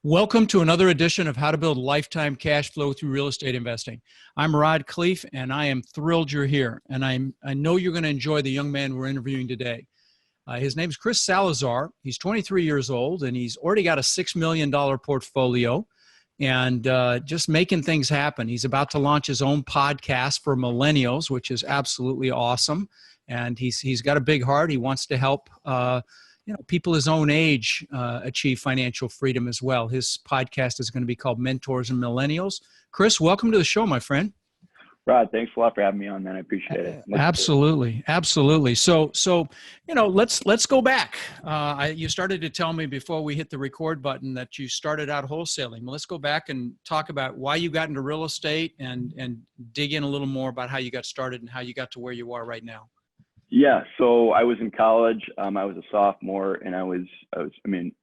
Welcome to another edition of How to Build Lifetime Cash Flow Through Real Estate Investing. I'm Khleif, and I am thrilled you're here. And I know you're going to enjoy the young man we're interviewing today. His name's Chris Salazar. He's 23 years old, and he's already got a $6 million portfolio and just making things happen. He's about to launch his own podcast for Millennials, which is absolutely awesome. And he's got a big heart. He wants to help people his own age achieve financial freedom as well. His podcast is going to be called Mentors and Millennials. Chris, welcome to the show, my friend. Rod, thanks a lot for having me on, man. I appreciate it. Absolutely. So let's go back. You started to tell me before we hit the record button that you started out wholesaling. Well, let's go back and talk about why you got into real estate and dig in a little more about how you got started and how you got to where you are right now. Yeah, so I was in college. I was a sophomore, and I was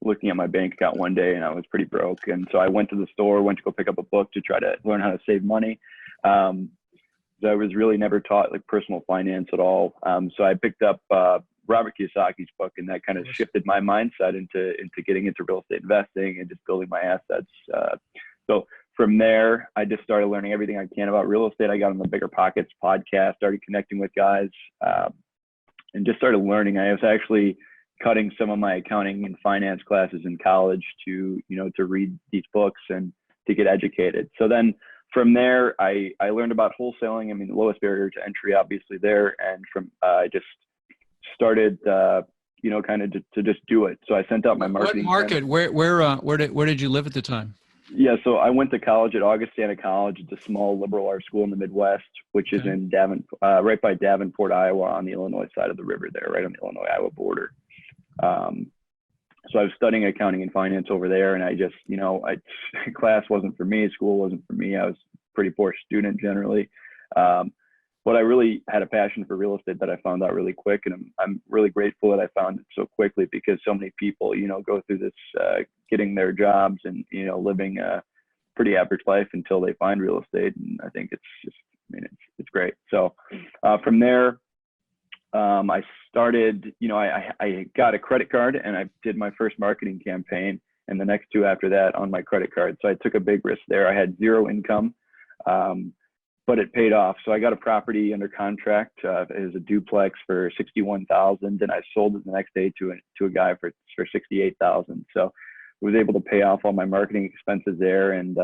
looking at my bank account one day, and I was pretty broke. And so I went to the store, went to go pick up a book to try to learn how to save money. So I was really never taught like personal finance at all. So I picked up Robert Kiyosaki's book, and that kind of shifted my mindset into getting into real estate investing and just building my assets. So from there, I just started learning everything I can about real estate. I got on the Bigger Pockets podcast, started connecting with guys, and just started learning. I was actually cutting some of my accounting and finance classes in college to read these books and to get educated. So then from there, I learned about wholesaling. I mean, the lowest barrier to entry, obviously there. And from I just started, kind of to just do it. So I sent out my marketing. What market? Where did you live at the time? Yeah, so I went to college at Augustana College. It's a small liberal arts school in the Midwest, which is in Davenport, right by Davenport, Iowa, on the Illinois side of the river there, right on the Illinois-Iowa border. So I was studying accounting and finance over there, and I just, class wasn't for me, school wasn't for me. I was a pretty poor student generally. But I really had a passion for real estate that I found out really quick, and I'm really grateful that I found it so quickly, because so many people, go through this, getting their jobs and, living a pretty average life until they find real estate. And I think it's great. So from there, I started, I got a credit card, and I did my first marketing campaign, and the next two after that on my credit card. So I took a big risk there. I had zero income, but it paid off. So I got a property under contract. It was a duplex for $61,000, and I sold it the next day to a guy for $68,000. So I was able to pay off all my marketing expenses there, and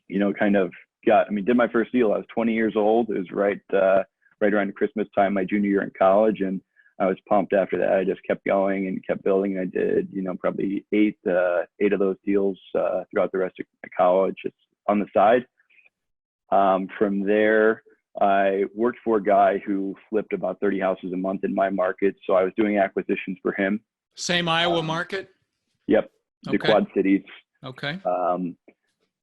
did my first deal. I was 20 years old. It was right around Christmas time, my junior year in college, and I was pumped after that. I just kept going and kept building. And I did, probably eight of those deals throughout the rest of my college, just on the side. From there, I worked for a guy who flipped about 30 houses a month in my market. So I was doing acquisitions for him. Same Iowa market? Yep. The Quad Cities. Okay.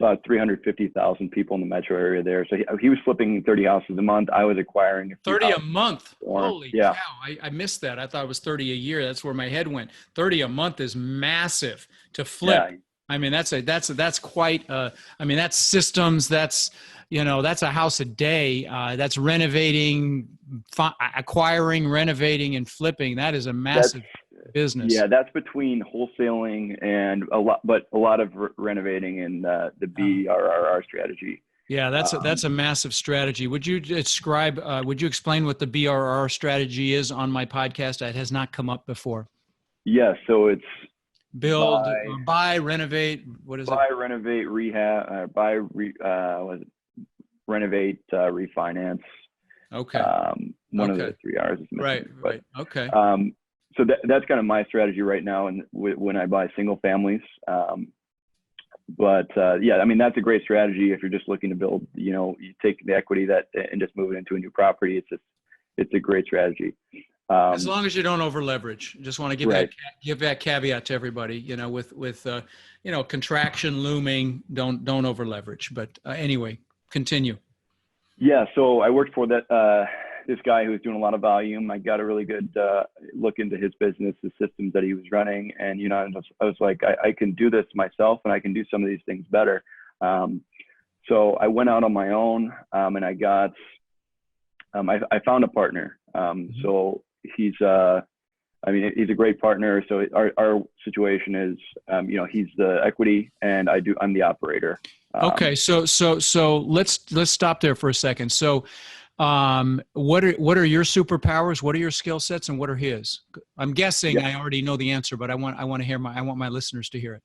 About 350,000 people in the metro area there. So he was flipping 30 houses a month. I was acquiring 30 a month. Holy cow. I missed that. I thought it was 30 a year. That's where my head went. 30 a month is massive to flip. Yeah. I mean, that's quite, that's systems. That's a house a day. That's renovating, acquiring, renovating, and flipping. That is a massive business. Yeah, that's between wholesaling and a lot of renovating and the BRRR strategy. Yeah, that's a massive strategy. Would you explain what the BRRR strategy is on my podcast? It has not come up before. Yeah, so it's buy, renovate. What is it? Buy, renovate, rehab. Renovate, refinance. Okay. One of the three R's is missing. Right. Okay. So that's kind of my strategy right now, and when I buy single families. That's a great strategy if you're just looking to build. You take the equity and just move it into a new property. It's a great strategy. As long as you don't over leverage. Just want to give that caveat to everybody. With contraction looming, don't over leverage. But anyway, continue. Yeah. So I worked for this guy who was doing a lot of volume. I got a really good look into his business, the systems that he was running. And, I was like, I can do this myself, and I can do some of these things better. So I went out on my own, and I got, I found a partner. So he's I mean, he's a great partner. So our situation is, he's the equity and I'm the operator. Okay. So let's stop there for a second. So, what are your superpowers? What are your skill sets, and what are his? I'm guessing I already know the answer, but I want my listeners to hear it.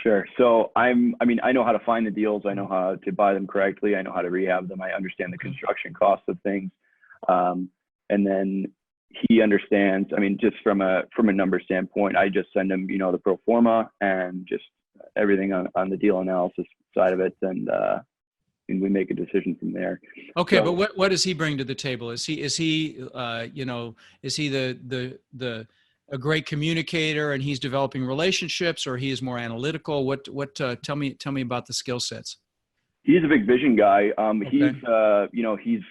Sure. So I know how to find the deals. I know how to buy them correctly. I know how to rehab them. I understand the construction costs of things. And then he understands, just from a number standpoint, I just send him, the pro forma and just everything on the deal analysis side of it. And we make a decision from there. Okay. So, but what does he bring to the table? Is he a great communicator and he's developing relationships, or he is more analytical? Tell me about the skill sets. He's a big vision guy. Okay. He's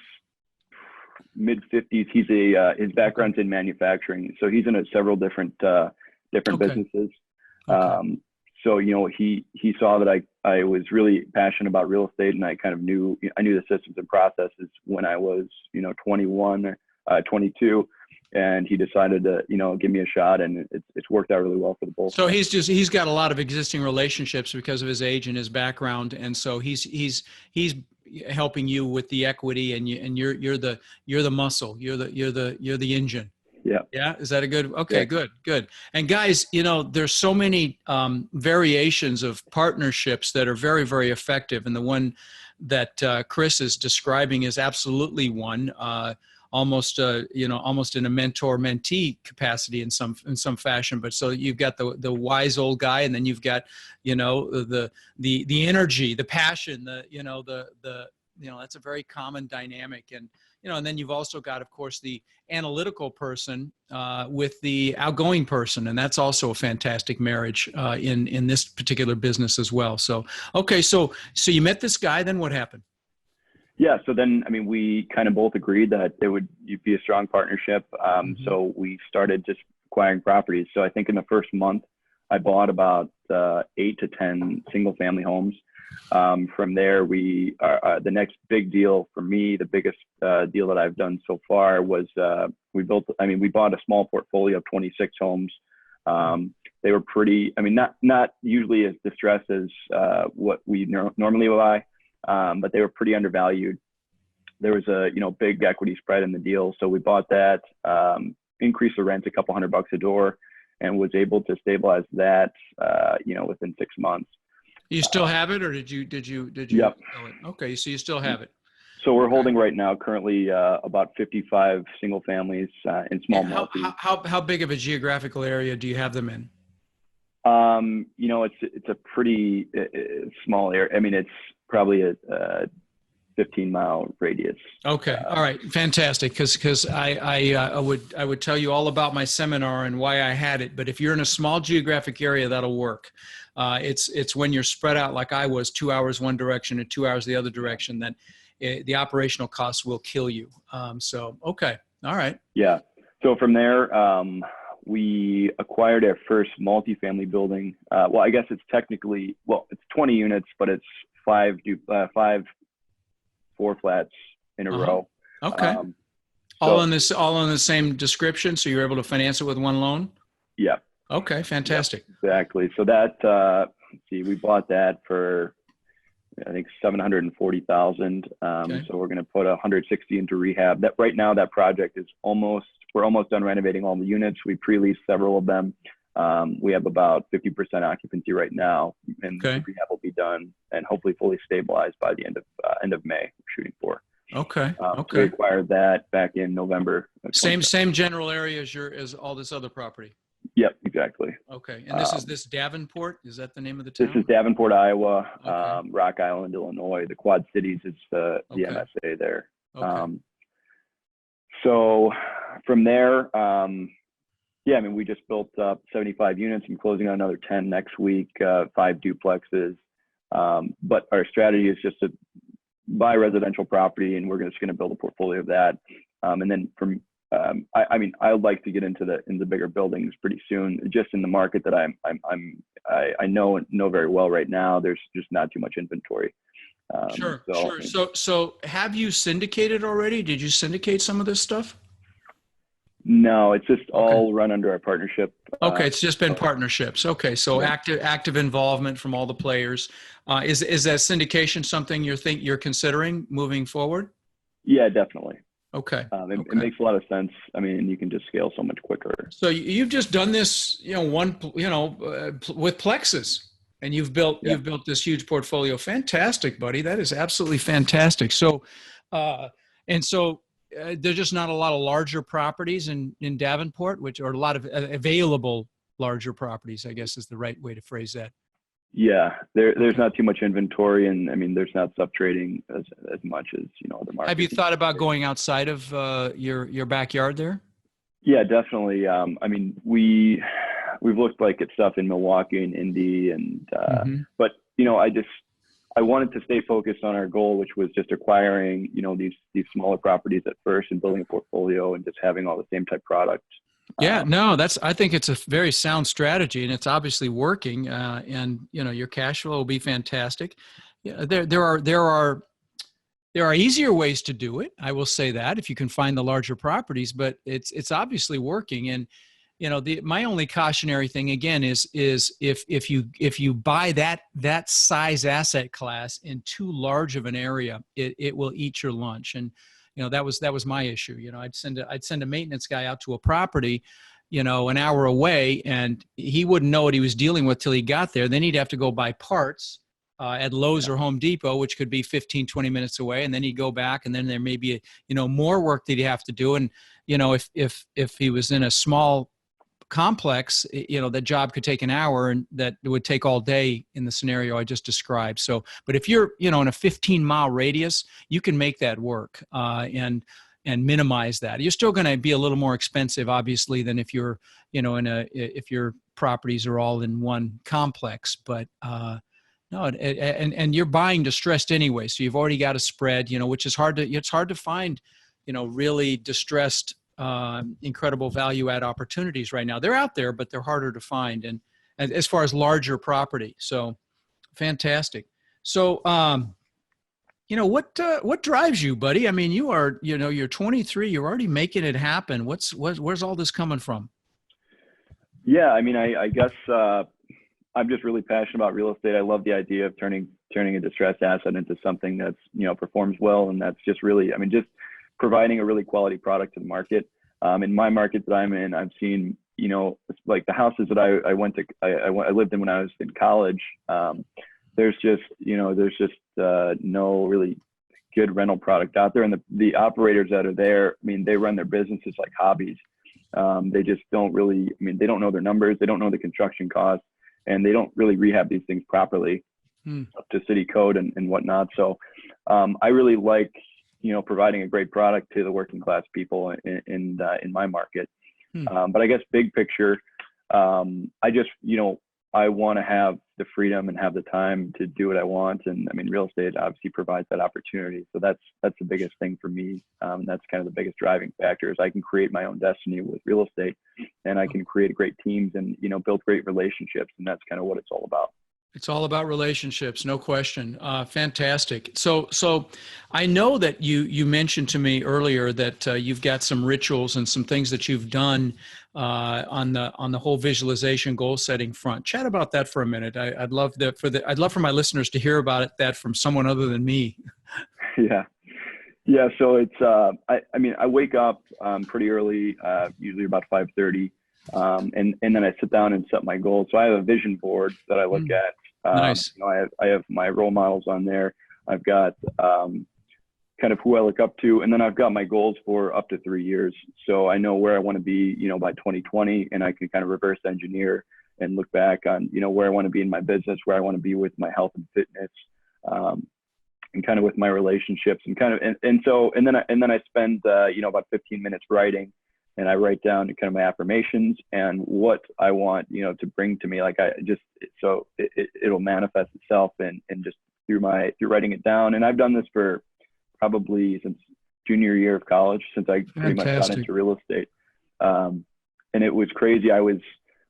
mid-50s. His background's in manufacturing, so he's in several different businesses. Okay. So he saw that I was really passionate about real estate, and I knew the systems and processes when I was 21 or 22, and he decided to give me a shot, and it's worked out really well for the both. So he's got a lot of existing relationships because of his age and his background, and so he's helping you with the equity, and you're the muscle, you're the engine. Yeah. Yeah. Is that a good? Okay. Yeah. Good. And guys, there's so many variations of partnerships that are very, very effective, and the one that Chris is describing is absolutely one. Almost in a mentor-mentee capacity in some fashion. But so you've got the wise old guy, and then you've got the energy, the passion, that's a very common dynamic. And then you've also got, of course, the analytical person with the outgoing person, and that's also a fantastic marriage in this particular business as well. So okay, so you met this guy, then what happened? Yeah. So then, we kind of both agreed that you'd be a strong partnership. So we started just acquiring properties. So I think in the first month, I bought about 8 to 10 single family homes. From there, the next big deal for me, the biggest deal that I've done so far was we bought a small portfolio of 26 homes. They were pretty, not usually as distressed as what we normally buy. But they were pretty undervalued. There was a big equity spread in the deal, so we bought that, increased the rent a couple $100 a door, and was able to stabilize that within 6 months. You still have it, or did you? Yep. Sell it? Okay, so you still have it. So we're holding right now currently about 55 single families in small multi. How big of a geographical area do you have them in? It's a pretty small area. It's probably a 15-mile radius. Okay. All right. Fantastic. Because I would tell you all about my seminar and why I had it. But if you're in a small geographic area, that'll work. It's when you're spread out like I was, 2 hours one direction and 2 hours the other direction, that the operational costs will kill you. Okay. All right. Yeah. So from there, we acquired our first multifamily building. Well, I guess it's technically, it's 20 units, but it's 5 4 flats in a row. Okay. All in the same description, so you're able to finance it with one loan? Yeah. Okay, fantastic. Yep, exactly. So that we bought that for I think $740,000. Okay. So we're going to put 160 into rehab. That right now, that project is we're almost done renovating all the units. We pre-leased several of them. We have about 50% occupancy right now, and the rehab will be done and hopefully fully stabilized by the end of May. We're shooting for. Okay. So we acquired that back in November. Same general area as all this other property. Yep, exactly. Okay, and this Davenport, is that the name of the town? This is Davenport, Iowa. Rock Island, Illinois. The Quad Cities is the MSA there. Okay. So from there, we just built up 75 units. I'm closing on another 10 next week, 5 duplexes. But our strategy is just to buy residential property, and we're just going to build a portfolio of that. And then I would like to get into the bigger buildings pretty soon. Just in the market that I know very well right now, there's just not too much inventory. Sure. So have you syndicated already? Did you syndicate some of this stuff? No, it's just Okay. all run under our partnership. Okay, it's just been So, partnerships. Okay, so yeah, active involvement from all the players. Is that syndication something you're considering moving forward? yeah, definitely. Okay, It okay. makes a lot of sense. I mean, you can just scale so much quicker. So you've just done this, with Plexus, and Yeah. you've built this huge portfolio. Fantastic, buddy. That is absolutely fantastic. So, uh, and so there's just not a lot of larger properties in Davenport, which are a lot of available larger properties, I guess is the right way to phrase that. Yeah, there's Okay. not too much inventory, and I mean, there's not sub trading as much as other Have you markets. thought about going outside of your backyard there? Yeah, definitely. I mean, we've looked like at stuff in Milwaukee and Indy, and Hmm. but I wanted to stay focused on our goal, which was just acquiring these smaller properties at first and building a portfolio and just having all the same type product. Yeah, Um, no, I think it's a very sound strategy, and it's obviously working. And your cash flow will be fantastic. Yeah, there are easier ways to do it. I will say that if you can find the larger properties, but it's obviously working. And my only cautionary thing again is if you buy that size asset class in too large of an area, it will eat your lunch. And that was my issue. I'd send a maintenance guy out to a property, an hour away, and he wouldn't know what he was dealing with till he got there. Then he'd have to go buy parts at Lowe's yeah, or Home Depot, which could be 15, 20 minutes away. And then he'd go back, and then there may be, more work that he'd have to do. And, if he was in a small complex, the job could take an hour, and that would take all day in the scenario I just described. So, but if you're, in a 15-mile radius, you can make that work, and minimize that. You're still going to be a little more expensive, obviously, than if you're, if your properties are all in one complex. But no, and you're buying distressed anyway, so you've already got a spread, which is it's hard to find, really distressed, incredible value add opportunities right now. They're out there, but they're harder to find. And as far as larger property, so fantastic. So, what drives you, buddy? I mean, you're 23, you're already making it happen. Where's all this coming from? yeah. I mean, I guess I'm just really passionate about real estate. I love the idea of turning a distressed asset into something that's performs well, and that's just really, I mean, just providing a really quality product to the market. In my market that I'm in, I've seen like the houses that I lived in when I was in college. There's just no really good rental product out there, and the operators that are there, I mean, they run their businesses like hobbies. They just don't really, I mean, they don't know their numbers, they don't know the construction costs, and they don't really rehab these things properly Hmm. up to city code and whatnot. So I really like providing a great product to the working class people in my market. Hmm. But I guess big picture, I just I want to have the freedom and have the time to do what I want. And I mean, real estate obviously provides that opportunity. So that's the biggest thing for me. That's kind of the biggest driving factor is I can create my own destiny with real estate, and I can create great teams and build great relationships. And that's kind of what it's all about. It's all about relationships, no question. Fantastic. So I know that you mentioned to me earlier that you've got some rituals and some things that you've done on the whole visualization goal setting front. Chat about that for a minute. I'd love I'd love for my listeners to hear about that from someone other than me. Yeah. Yeah. So it's, I mean, I wake up pretty early, usually about 5:30. And then I sit down and set my goals. So I have a vision board that I look Mm, at. nice. I have my role models on there. I've got kind of who I look up to, and then I've got my goals for up to 3 years. So I know where I want to be, by 2020, and I can kind of reverse engineer and look back on, where I want to be in my business, where I want to be with my health and fitness, and kind of with my relationships, and kind of, and then I spend, about 15 minutes writing. And I write down kind of my affirmations and what I want, to bring to me. Like so it'll manifest itself and just through writing it down. And I've done this for probably since junior year of college, since I pretty much got Fantastic. into real estate. And it was crazy. I was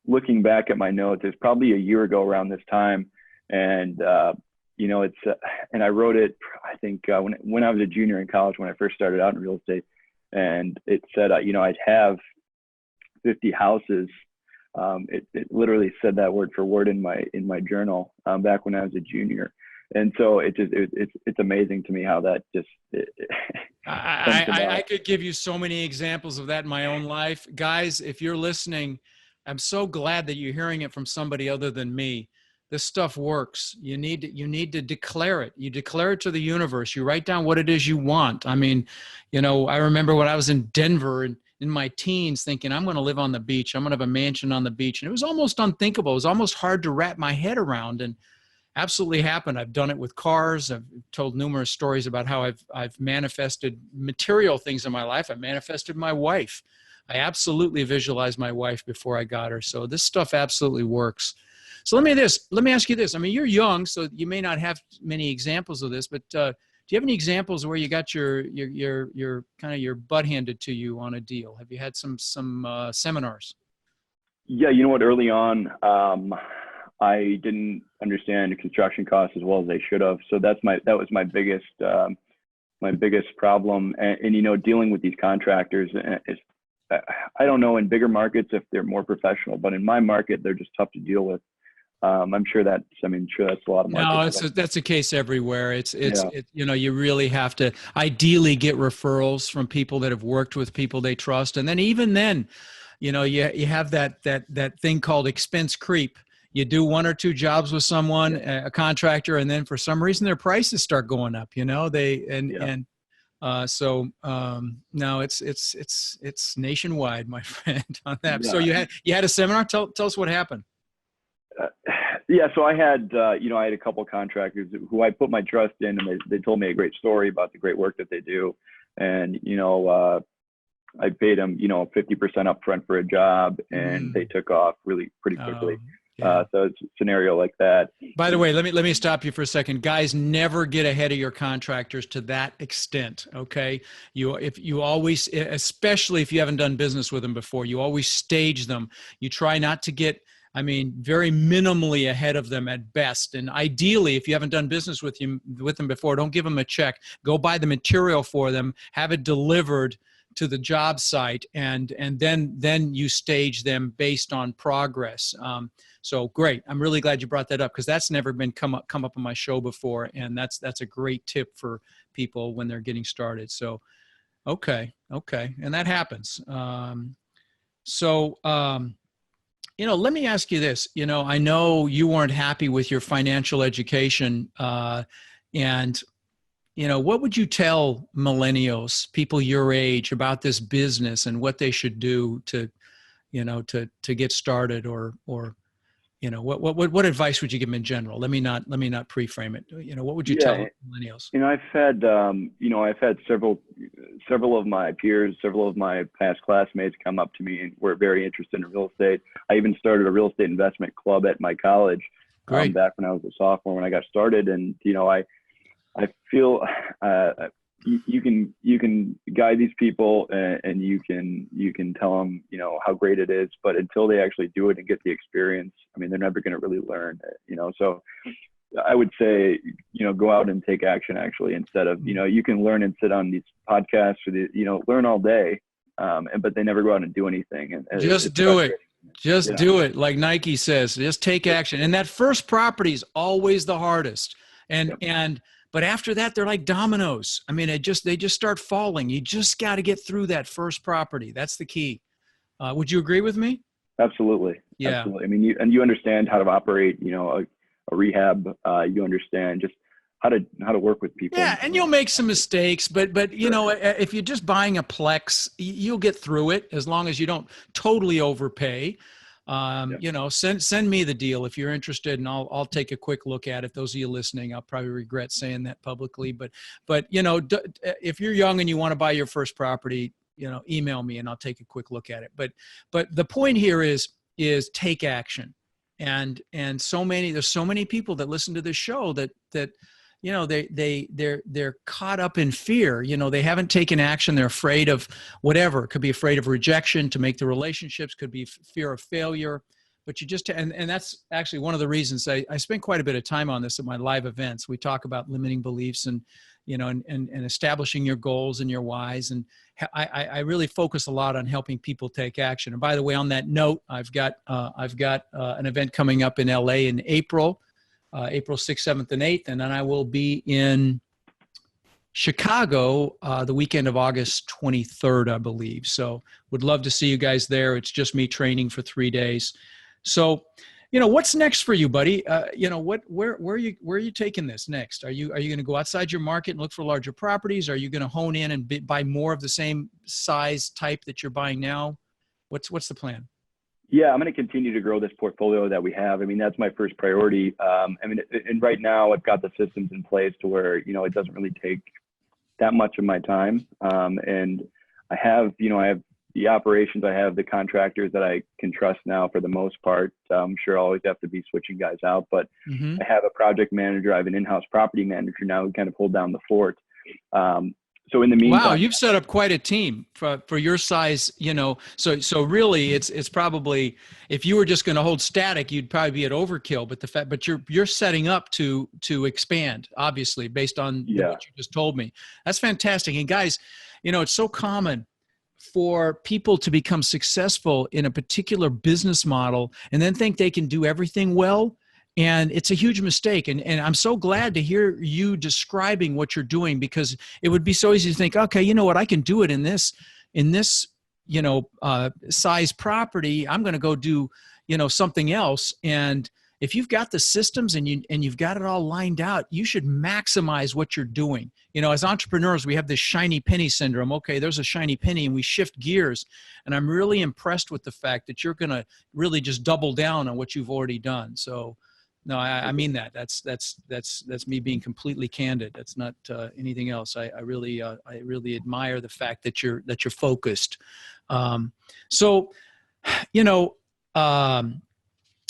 looking back at my notes. It's probably a year ago around this time. And, and I wrote it, I think, when I was a junior in college, when I first started out in real estate. And it said, I'd have 50 houses. It literally said that word for word in my journal back when I was a junior. And so it's amazing to me how that just I could give you so many examples of that in my own life. Guys, if you're listening, I'm so glad that you're hearing it from somebody other than me. This stuff works. You need to declare it. You declare it to the universe. You write down what it is you want. I mean, I remember when I was in Denver and in my teens thinking, I'm going to live on the beach. I'm going to have a mansion on the beach. And it was almost unthinkable. It was almost hard to wrap my head around, and absolutely happened. I've done it with cars. I've told numerous stories about how I've manifested material things in my life. I manifested my wife. I absolutely visualized my wife before I got her. So this stuff absolutely works. So let me ask you this. I mean, you're young, so you may not have many examples of this, but do you have any examples where you got your kind of your butt handed to you on a deal? Have you had some seminars? Yeah, you know what? Early on, I didn't understand construction costs as well as I should have. So that was my biggest problem. And dealing with these contractors is, I don't know in bigger markets if they're more professional, but in my market, they're just tough to deal with. I'm sure that's a lot of markets. No, that's the case everywhere. You really have to ideally get referrals from people that have worked with people they trust. And then even then, you have that thing called expense creep. You do one or two jobs with someone, a contractor, and then for some reason their prices start going up. No, it's nationwide, my friend, on that. Yeah. So you had a seminar. Tell us what happened. So I had I had a couple of contractors who I put my trust in, and they told me a great story about the great work that they do, and I paid them 50% upfront for a job, and they took off really pretty quickly. So it's a scenario like that. By the way, let me stop you for a second. Guys, never get ahead of your contractors to that extent, okay? Especially if you haven't done business with them before, you always stage them. You try not to get, very minimally ahead of them at best. And ideally, if you haven't done business with them before, don't give them a check. Go buy the material for them, have it delivered to the job site, and then you stage them based on progress. So great. I'm really glad you brought that up, because that's never been come up on my show before, and that's a great tip for people when they're getting started. So, okay, and that happens. Let me ask you this. I know you weren't happy with your financial education, and what would you tell millennials, people your age, about this business and what they should do to get started, or what advice would you give them in general? Let me not pre-frame it. What would you tell millennials? I've had several of my peers, several of my past classmates come up to me and were very interested in real estate. I even started a real estate investment club at my college back when I was a sophomore when I got started. And, I feel you can guide these people, and you can tell them, how great it is, but until they actually do it and get the experience, they're never going to really learn, so I would say, go out and take action, actually, instead of, you can learn and sit on these podcasts or learn all day, but they never go out and do anything. And just do it. Just do it. Like Nike says, just take action. And that first property is always the hardest. But after that, they're like dominoes. They just start falling. You just got to get through that first property. That's the key. Would you agree with me? Absolutely. Yeah. Absolutely. You understand how to operate, a rehab. You understand just how to work with people. Yeah, and you'll make some mistakes, but if you're just buying a Plex, you'll get through it as long as you don't totally overpay. Send me the deal if you're interested, and I'll take a quick look at it. Those of you listening, I'll probably regret saying that publicly, but if you're young and you want to buy your first property, email me and I'll take a quick look at it. But the point here is take action. And there's so many people that listen to this show that they're caught up in fear. They haven't taken action. They're afraid of whatever. Could be afraid of rejection to make the relationships, could be fear of failure. but you just, and that's actually one of the reasons I spend quite a bit of time on this at my live events. We talk about limiting beliefs and, and establishing your goals and your whys. And I really focus a lot on helping people take action. And by the way, on that note, I've got an event coming up in LA in April 6th, 7th, and 8th. And then I will be in Chicago the weekend of August 23rd, I believe. So would love to see you guys there. It's just me training for 3 days. So, what's next for you, buddy? Where are you taking this next? Are you going to go outside your market and look for larger properties? Are you going to hone in and buy more of the same size type that you're buying now? What's the plan? Yeah, I'm going to continue to grow this portfolio that we have. I mean, that's my first priority. And right now I've got the systems in place to where, it doesn't really take that much of my time. And I have the operations, I have the contractors that I can trust now for the most part. I'm sure I'll always have to be switching guys out, but I have a project manager. I have an in-house property manager now who kind of hold down the fort. So in the meantime, wow, you've set up quite a team for your size, so really it's probably, if you were just going to hold static, you'd probably be at overkill, but you're setting up to expand, obviously, based on what you just told me. That's fantastic. And guys, it's so common for people to become successful in a particular business model and then think they can do everything well. And it's a huge mistake. And I'm so glad to hear you describing what you're doing, because it would be so easy to think, okay, you know what, I can do it in this, size property. I'm going to go do, something else. And if you've got the systems and you've got it all lined out, you should maximize what you're doing. As entrepreneurs, we have this shiny penny syndrome. Okay, there's a shiny penny and we shift gears. And I'm really impressed with the fact that you're going to really just double down on what you've already done. So no, I mean that. That's me being completely candid. That's not anything else. I really admire the fact that you're focused.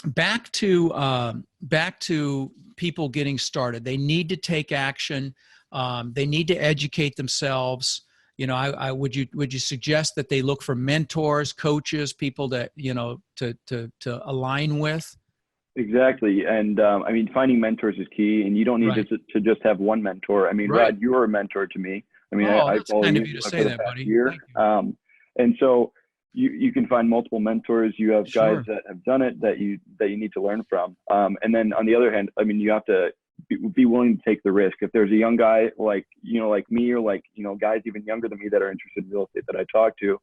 Back to people getting started. They need to take action. They need to educate themselves. Would you suggest that they look for mentors, coaches, people that to align with? Exactly. And finding mentors is key, and you don't need to just have one mentor. I mean, Rod, you were a mentor to me. I mean, I follow kind you of you to for say the that, past buddy. year. And so you can find multiple mentors. You have guys that have done it that you need to learn from. And then on the other hand, you have to be willing to take the risk. If there's a young guy like me, or guys even younger than me that are interested in real estate that I talk to,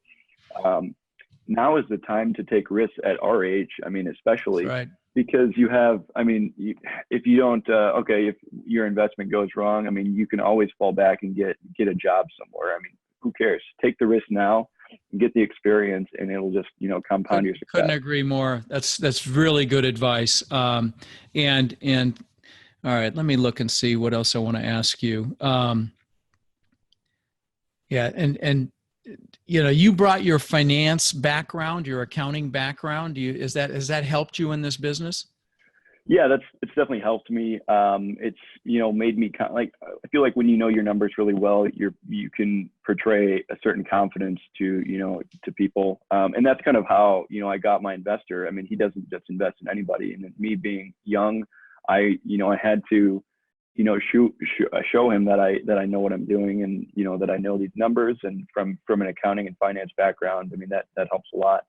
now is the time to take risks at our age. Especially. That's right. Because you have, if you don't, if your investment goes wrong, you can always fall back and get a job somewhere. Who cares? Take the risk now and get the experience, and it'll just, compound your success. Couldn't agree more. That's really good advice. And all right, let me look and see what else I want to ask you. You brought your finance background, your accounting background. Has that helped you in this business? Yeah, it's definitely helped me. It's made me I feel like when you know your numbers really well, you can portray a certain confidence to people, and that's kind of how I got my investor. He doesn't just invest in anybody, and me being young, I had to show him that I know what I'm doing, and that I know these numbers, and from an accounting and finance background, that helps a lot.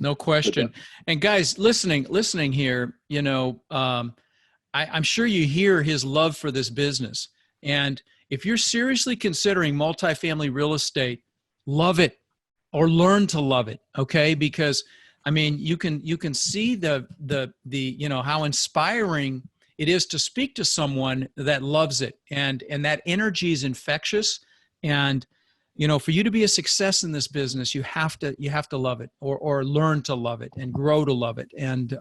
No question. And guys, listening here, I'm sure you hear his love for this business. And if you're seriously considering multifamily real estate, love it or learn to love it. Okay. Because you can see the how inspiring it is to speak to someone that loves it, and that energy is infectious. And for you to be a success in this business, you have to love it, or learn to love it and grow to love it. And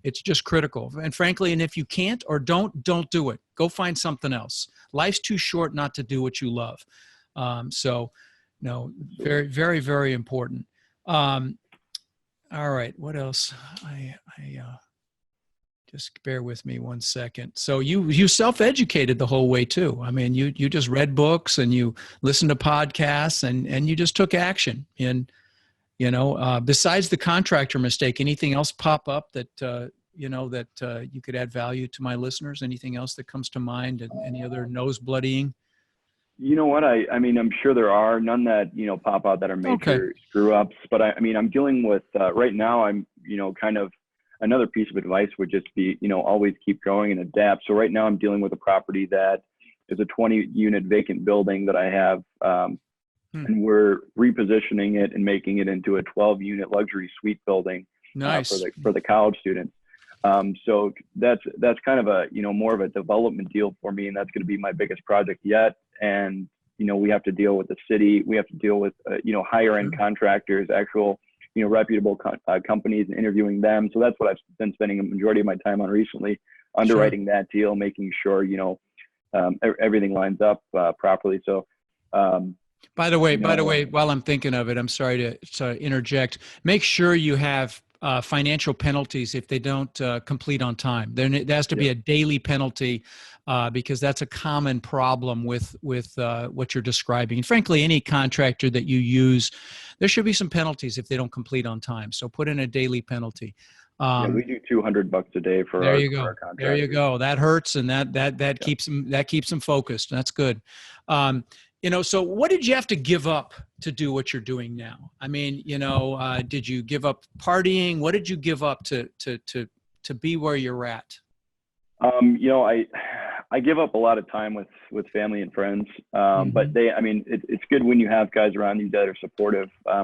it's just critical. And frankly, and if you can't or don't do it. Go find something else. Life's too short not to do what you love. Very, very, very important. All right. What else? Just bear with me one second. So you self-educated the whole way too. You just read books and you listened to podcasts and you just took action. And, Besides the contractor mistake, anything else pop up that, you could add value to my listeners? Anything else that comes to mind, and any other nose bloodying? You know what? I mean, I'm sure there are none that, pop out that are major screw ups, but I mean, I'm dealing with, right now, I'm, kind of another piece of advice would just be, always keep growing and adapt. So right now I'm dealing with a property that is a 20-unit vacant building that I have, and we're repositioning it and making it into a 12-unit luxury suite building. Nice. For the college students. So that's kind of a, more of a development deal for me. And that's going to be my biggest project yet. And, we have to deal with the city. We have to deal with, higher end contractors, actual, reputable companies, and interviewing them. So that's what I've been spending a majority of my time on recently, underwriting that deal, making sure, everything lines up properly. So, by the way, while I'm thinking of it, I'm sorry to interject. Make sure you have financial penalties if they don't complete on time. There has to be a daily penalty because that's a common problem with what you're describing. And frankly, any contractor that you use, there should be some penalties if they don't complete on time. So put in a daily penalty. We do $200 a day for there our, you go. For our contractors. There you go. That hurts, and that keeps them focused. That's good. So what did you have to give up to do what you're doing now? I mean, did you give up partying? What did you give up to be where you're at? I give up a lot of time with family and friends. But it's good when you have guys around you that are supportive. I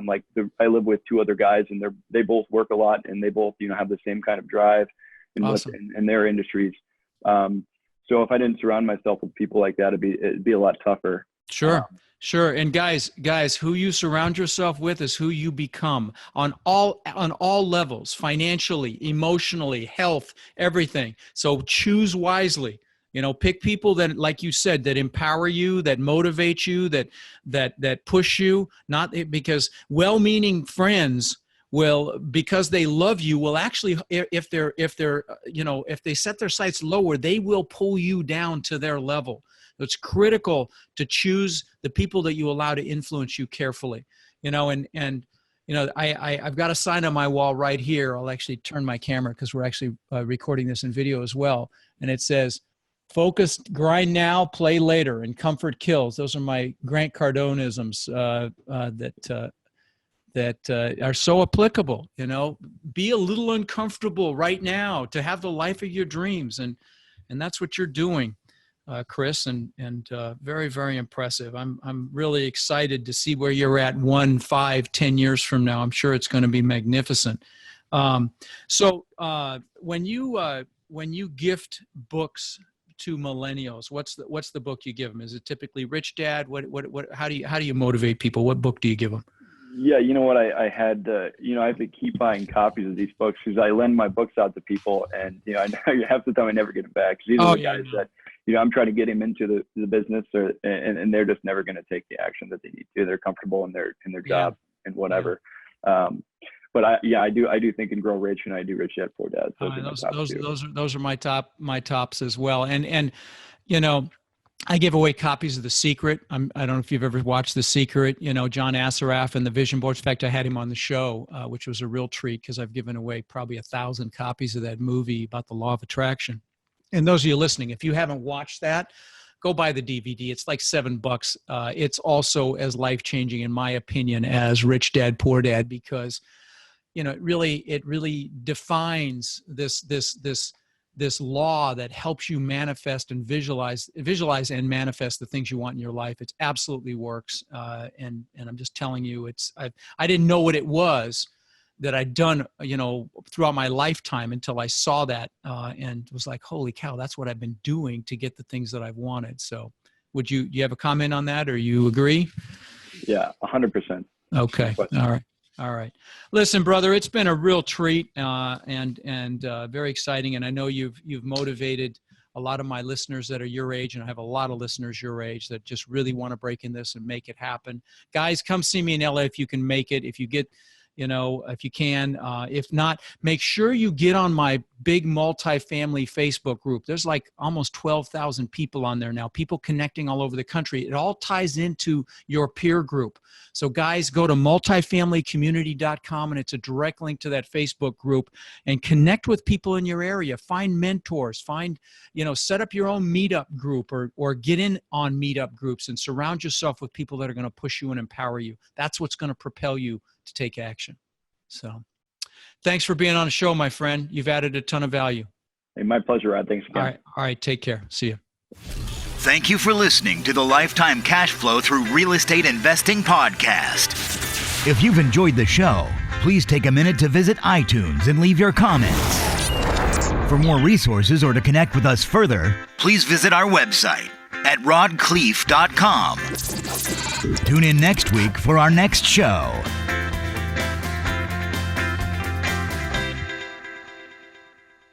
live with two other guys, and they both work a lot, and they both, have the same kind of drive in their industries. So if I didn't surround myself with people like that, it'd be a lot tougher. Sure. And guys, who you surround yourself with is who you become on all levels, financially, emotionally, health, everything. So choose wisely. Pick people that, like you said, that empower you, that motivate you, that push you. Not because well-meaning friends will, because they love you, will actually, if they set their sights lower, they will pull you down to their level. It's critical to choose the people that you allow to influence you carefully, I've got a sign on my wall right here. I'll actually turn my camera because we're actually recording this in video as well. And it says, focus, grind now, play later, and comfort kills. Those are my Grant Cardoneisms that are so applicable. Be a little uncomfortable right now to have the life of your dreams. And that's what you're doing. Chris, and very, very impressive. I'm really excited to see where you're at 1, 5, 10 years from now. I'm sure it's going to be magnificent. So when you gift books to millennials, what's the book you give them? Is it typically Rich Dad? How do you motivate people? What book do you give them? Yeah, you know what? I had I have to keep buying copies of these books because I lend my books out to people, and I know half the time I never get them back. These are the guys that I'm trying to get him into the business, and they're just never going to take the action that they need to. They're comfortable in their job and whatever. But I do think and Grow Rich, and I do Rich Dad Poor Dad. So those are my tops as well. And I give away copies of The Secret. I don't know if you've ever watched The Secret. John Assaraf and the Vision Boards. In fact, I had him on the show, which was a real treat because I've given away probably 1,000 copies of that movie about the law of attraction. And those of you listening, if you haven't watched that, go buy the DVD. It's like $7. It's also as life-changing, in my opinion, as Rich Dad Poor Dad, because it really defines this law that helps you manifest and visualize and manifest the things you want in your life. It absolutely works. And I'm just telling you, I didn't know what it was that I'd done, throughout my lifetime until I saw that and was like, holy cow, that's what I've been doing to get the things that I've wanted. So do you have a comment on that, or you agree? Yeah, 100%. Okay. All right. Listen, brother, it's been a real treat and very exciting. And I know you've motivated a lot of my listeners that are your age, and I have a lot of listeners your age that just really want to break in this and make it happen. Guys, come see me in LA if you can make it. If you get if you can. If not, make sure you get on my big multifamily Facebook group. There's like almost 12,000 people on there now, people connecting all over the country. It all ties into your peer group. So guys, go to multifamilycommunity.com, and it's a direct link to that Facebook group, and connect with people in your area. Find mentors, set up your own meetup group or get in on meetup groups, and surround yourself with people that are going to push you and empower you. That's what's going to propel you to take action. So thanks for being on the show, my friend. You've added a ton of value. Hey, my pleasure, Rod. Thanks again. All right. Take care. See you. Thank you for listening to the Lifetime Cash Flow Through Real Estate Investing podcast. If you've enjoyed the show, please take a minute to visit iTunes and leave your comments. For more resources or to connect with us further, please visit our website at rodkhleif.com. Tune in next week for our next show.